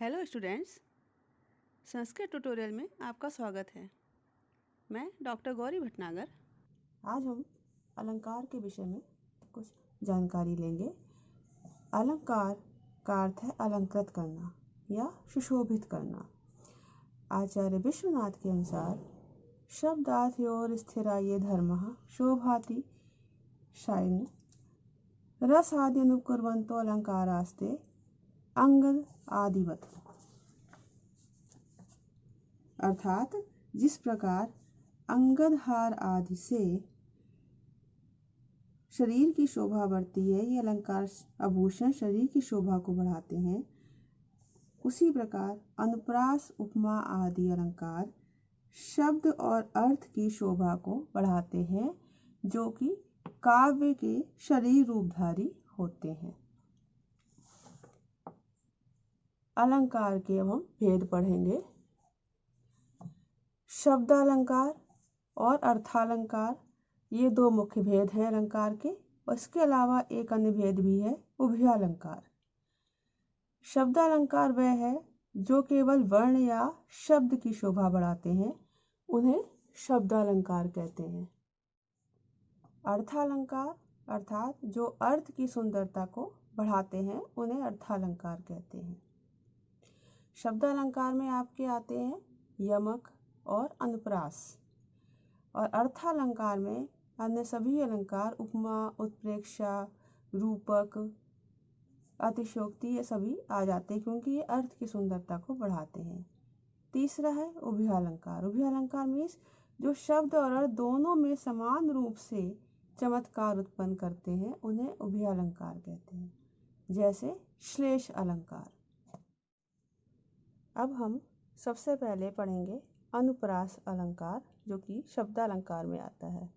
Hello students, Sanskrit tutorial में आपका स्वागत है। मैं डॉक्टर गौरी भटनागर। आज हम अलंकार के विषय में कुछ जानकारी लेंगे। अलंकार का अर्थ है अलंकृत करना या सुशोभित करना। आचार्य विश्वनाथ के अनुसार शब्दार्थयोर स्थिरा ये धर्मः शोभाति शायिन रसादि अनुकुर्वन्तो अलंकारास्ते अंगद आदिवत। अर्थात जिस प्रकार अंगद हार आदि से शरीर की शोभा बढ़ती है, ये अलंकार आभूषण शरीर की शोभा को बढ़ाते हैं, उसी प्रकार अनुप्रास उपमा आदि अलंकार शब्द और अर्थ की शोभा को बढ़ाते हैं, जो कि काव्य के शरीर रूपधारी होते हैं। अलंकार के अब हम भेद पढ़ेंगे। शब्दालंकार और अर्थालंकार, ये दो मुख्य भेद हैं अलंकार के। इसके अलावा एक अन्य भेद भी है, उभयालंकार। शब्दालंकार वह है जो केवल वर्ण या शब्द की शोभा बढ़ाते हैं, उन्हें शब्दालंकार कहते हैं। अर्थालंकार अर्थात जो अर्थ की सुंदरता को बढ़ाते हैं, उन्हें अर्थालंकार कहते हैं। शब्दालंकार में आपके आते हैं यमक और अनुप्रास, और अर्थालंकार में अन्य सभी अलंकार उपमा, उत्प्रेक्षा, रूपक, अतिशयोक्ति, ये सभी आ जाते हैं क्योंकि ये अर्थ की सुंदरता को बढ़ाते हैं। तीसरा है उभयालंकार। उभयालंकार मीन्स जो शब्द और अर्थ दोनों में समान रूप से चमत्कार उत्पन्न करते हैं, उन्हें उभयालंकार कहते हैं, जैसे श्लेष अलंकार। अब हम सबसे पहले पढ़ेंगे अनुप्रास अलंकार, जो कि शब्दालंकार में आता है।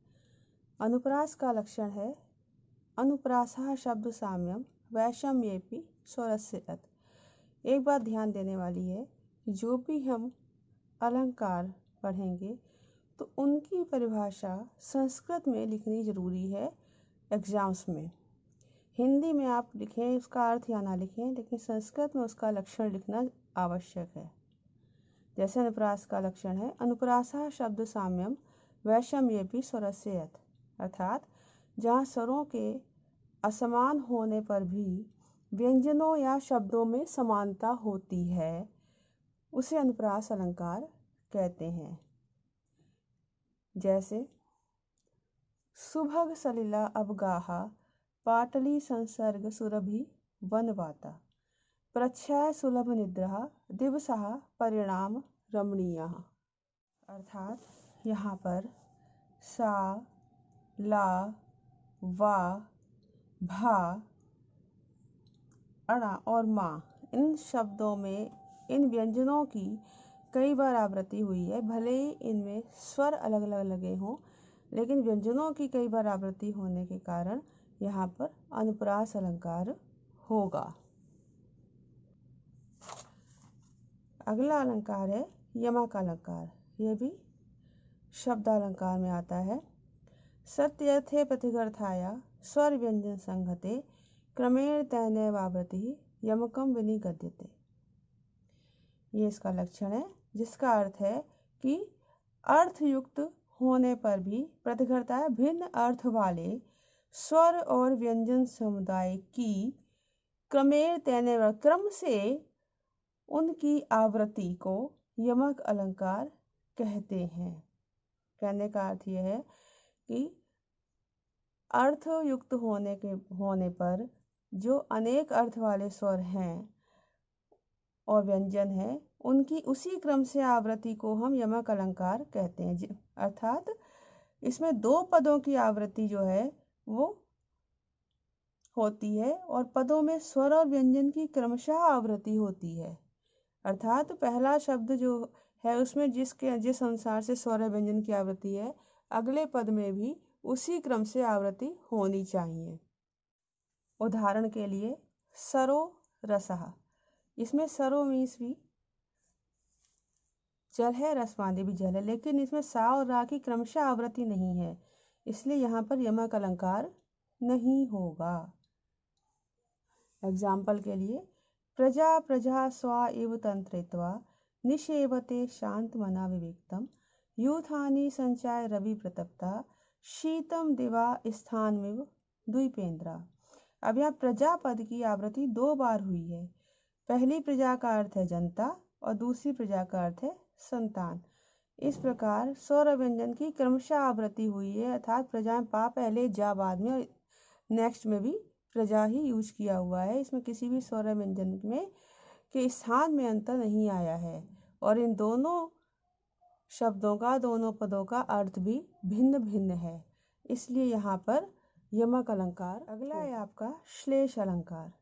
अनुप्रास का लक्षण है अनुप्रासः शब्द साम्यम वैषम्येपि स्वरस्य अत। एक बात ध्यान देने वाली है, जो भी हम अलंकार पढ़ेंगे तो उनकी परिभाषा संस्कृत में लिखनी जरूरी है एग्जाम्स में। हिंदी में आप लिखें उसका अर्थ या ना लिखें, लेकिन संस्कृत में उसका लक्षण लिखना आवश्यक है। जैसे अनुप्रास का लक्षण है अनुप्रासः शब्द साम्यम वैषम्येपि स्वरस्य अत। अर्थात जहाँ स्वरों के असमान होने पर भी व्यंजनों या शब्दों में समानता होती है, उसे अनुप्रास अलंकार कहते हैं। जैसे सुभग सलिला अवगाहा पाटली संसर्ग सुरभि वनवाता प्रच्छाय सुलभ निद्रा दिवसः परिणाम रमणीयः। अर्थात यहाँ पर सा, ला, वा, भा, अणा और मा, इन शब्दों में इन व्यंजनों की कई बार आवृत्ति हुई है। भले ही इनमें स्वर अलग अलग लगे हों, लेकिन व्यंजनों की कई बार आवृत्ति होने के कारण यहाँ पर अनुप्रास अलंकार होगा। अगला अलंकार है यमक अलंकार। यह भी शब्दालंकार में आता है। सत्यर्थे प्रतिगर्थाया स्वर व्यंजन संघते क्रमेण तैनैवावृत्ति यमकम विनिगद्यते। ये इसका लक्षण है, जिसका अर्थ है कि अर्थयुक्त होने पर भी प्रतिघरता भिन्न अर्थ वाले स्वर और व्यंजन समुदाय की क्रमेण तैनैव क्रम से उनकी आवृत्ति को यमक अलंकार कहते हैं। कहने का अर्थ यह है कि अर्थयुक्त होने पर जो अनेक अर्थ वाले स्वर हैं और व्यंजन हैं, उनकी उसी क्रम से आवृत्ति को हम यमक अलंकार कहते हैं। अर्थात इसमें दो पदों की आवृत्ति जो है वो होती है, और पदों में स्वर और व्यंजन की क्रमशः आवृत्ति होती है। अर्थात पहला शब्द जो है उसमें जिस अनुसार से स्वर और व्यंजन की आवृत्ति है, अगले पद में भी उसी क्रम से आवृत्ति होनी चाहिए। उदाहरण के लिए सरो रसः, इसमें सरो मीन्स भी जल है, रसवादी भी जल है, लेकिन इसमें सा और रा की क्रमशः आवृत्ति नहीं है, इसलिए यहाँ पर यमक अलंकार नहीं होगा। एग्जाम्पल के लिए प्रजा प्रजा स्वा इव तंत्रित्वा निषेवते शांतमना विविक्तम यूथानि संचाय रवि प्रतप्ता शीतम दिवा स्थानमिव द्वीपेंद्रा। अब यहाँ प्रजा पद की आवृत्ति 2 बार हुई है। पहली प्रजा का अर्थ है जनता और दूसरी प्रजा का अर्थ है संतान। इस प्रकार स्वर व्यंजन की क्रमशः आवृत्ति हुई है, अर्थात प्रजा में पा पहले जा बाद में और नेक्स्ट में भी प्रजा ही यूज किया हुआ है। इसमें किसी भी स्वर व्यंजन में के स्थान में अंतर नहीं आया है और इन दोनों शब्दों का, दोनों पदों का अर्थ भी भिन्न भिन्न है, इसलिए यहाँ पर यमक अलंकार। अगला है आपका श्लेष अलंकार।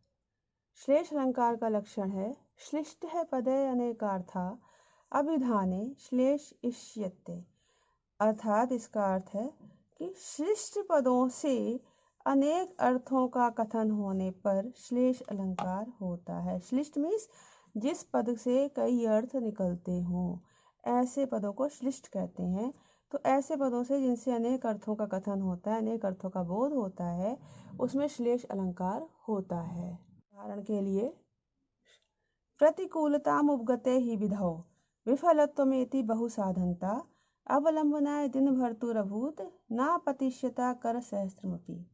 श्लेष अलंकार का लक्षण है श्लिष्ट है पदे अनेकार्था अभिधाने श्लेष इष्यते, अर्थात इसका अर्थ है कि श्लिष्ट पदों से अनेक अर्थों का कथन होने पर श्लेष अलंकार होता है। श्लिष्ट मीन्स जिस पद से कई अर्थ निकलते हों, ऐसे पदों को श्लिष्ट कहते हैं। तो ऐसे पदों से जिनसे अनेक अर्थों का कथन होता है, अनेक अर्थों का बोध होता है, उसमें श्लेष अलंकार होता है। उदाहरण के लिए प्रतिकूलताम उपगते ही विधौ विफलत्वमेति बहुसाधनता अवलंबनाय दिन भर्तुरभूत ना पतिष्यता कर सहस्त्रमपि।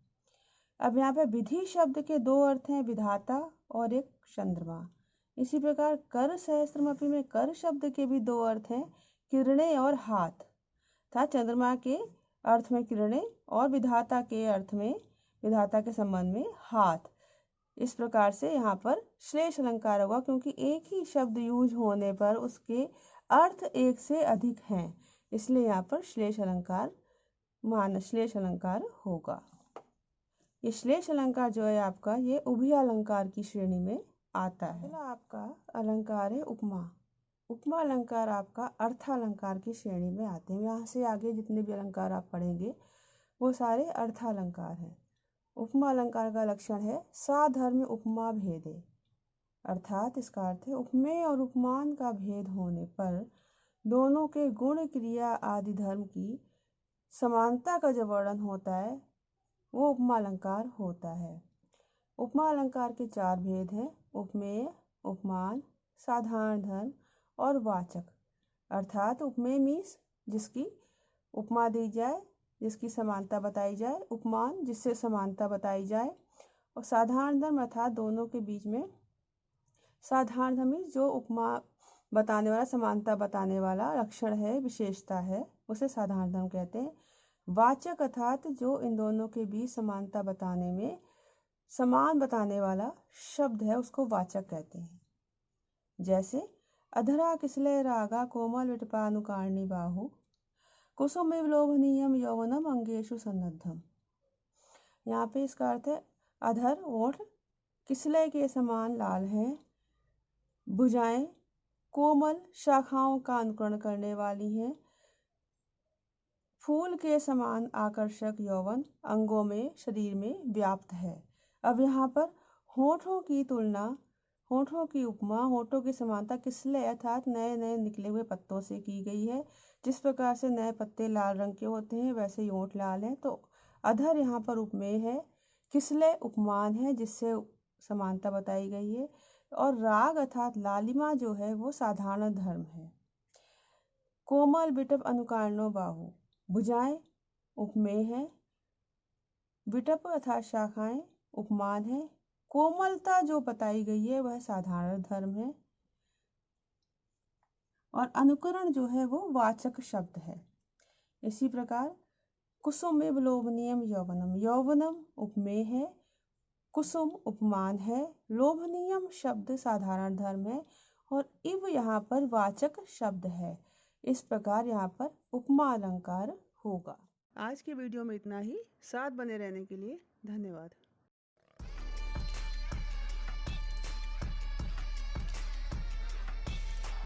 अब यहाँ पे विधि शब्द के 2 अर्थ हैं, विधाता और एक चंद्रमा। इसी प्रकार कर सहस्त्रमपि में कर शब्द के भी 2 अर्थ हैं, किरणें और हाथ, था चंद्रमा के अर्थ में किरणें और विधाता के अर्थ में, विधाता के संबंध में हाथ। इस प्रकार से यहाँ पर श्लेष अलंकार होगा, क्योंकि एक ही शब्द यूज होने पर उसके अर्थ एक से अधिक हैं, इसलिए यहाँ पर श्लेष अलंकार होगा। ये श्लेष अलंकार जो है आपका, ये उभय अलंकार की श्रेणी में आता है। अगला आपका अलंकार है उपमा। उपमा अलंकार आपका अर्थालंकार की श्रेणी में आते हैं। यहाँ से आगे जितने भी अलंकार आप पढ़ेंगे वो सारे अर्थालंकार हैं। उपमा अलंकार का लक्षण है साधर्म उपमा भेदे, अर्थात इसका अर्थ है उपमेय और उपमान का भेद होने पर दोनों के गुण क्रिया आदि धर्म की समानता का जो वर्णन होता है वो उपमा अलंकार होता है। उपमा अलंकार के 4 भेद हैं, उपमेय, उपमान, साधारण धर्म और वाचक। अर्थात उपमेय मीन्स जिसकी उपमा दी जाए, जिसकी समानता बताई जाए, उपमान जिससे समानता बताई जाए, और साधारण धर्म अर्थात दोनों के बीच में साधारण धर्म मीन्स जो उपमा बताने वाला, समानता बताने वाला लक्षण है, विशेषता है, उसे साधारण धर्म कहते हैं। वाचक अर्थात जो इन दोनों के बीच समानता बताने में समान बताने वाला शब्द है, उसको वाचक कहते हैं। जैसे अधरा किसले रागा कोमल विटपानुकारणी बाहु कुसुम लोभनीयम यौवनम अंगेशु सन्नद्धम। यहाँ पे इसका अर्थ है अधर ओठ किसले के समान लाल हैं, भुजाएं कोमल शाखाओं का अनुकरण करने वाली हैं, फूल के समान आकर्षक यौवन अंगों में, शरीर में व्याप्त है। अब यहाँ पर होठों की तुलना, होठों की उपमा, होठों की समानता किसले अर्थात नए नए निकले हुए पत्तों से की गई है। जिस प्रकार से नए पत्ते लाल रंग के होते हैं, वैसे ही होठ लाल हैं। तो अधर यहाँ पर उपमेय है, किसले उपमान है जिससे समानता बताई गई है, और राग अर्थात लालिमा जो है वो साधारण धर्म है। कोमल विटप अनुकारणो बाहु, भुजाएं उपमेय है, विटप अर्थात शाखाएं उपमान है, कोमलता जो बताई गई है वह साधारण धर्म है, और अनुकरण जो है वो वाचक शब्द है। इसी प्रकार कुसुम इव लोभनीयम यौवनम, यौवनम उपमेय है, कुसुम उपमान है, लोभनीयम शब्द साधारण धर्म है, और इव यहाँ पर वाचक शब्द है। इस प्रकार यहाँ पर उपमा अलंकार होगा। आज के वीडियो में इतना ही। साथ बने रहने के लिए धन्यवाद।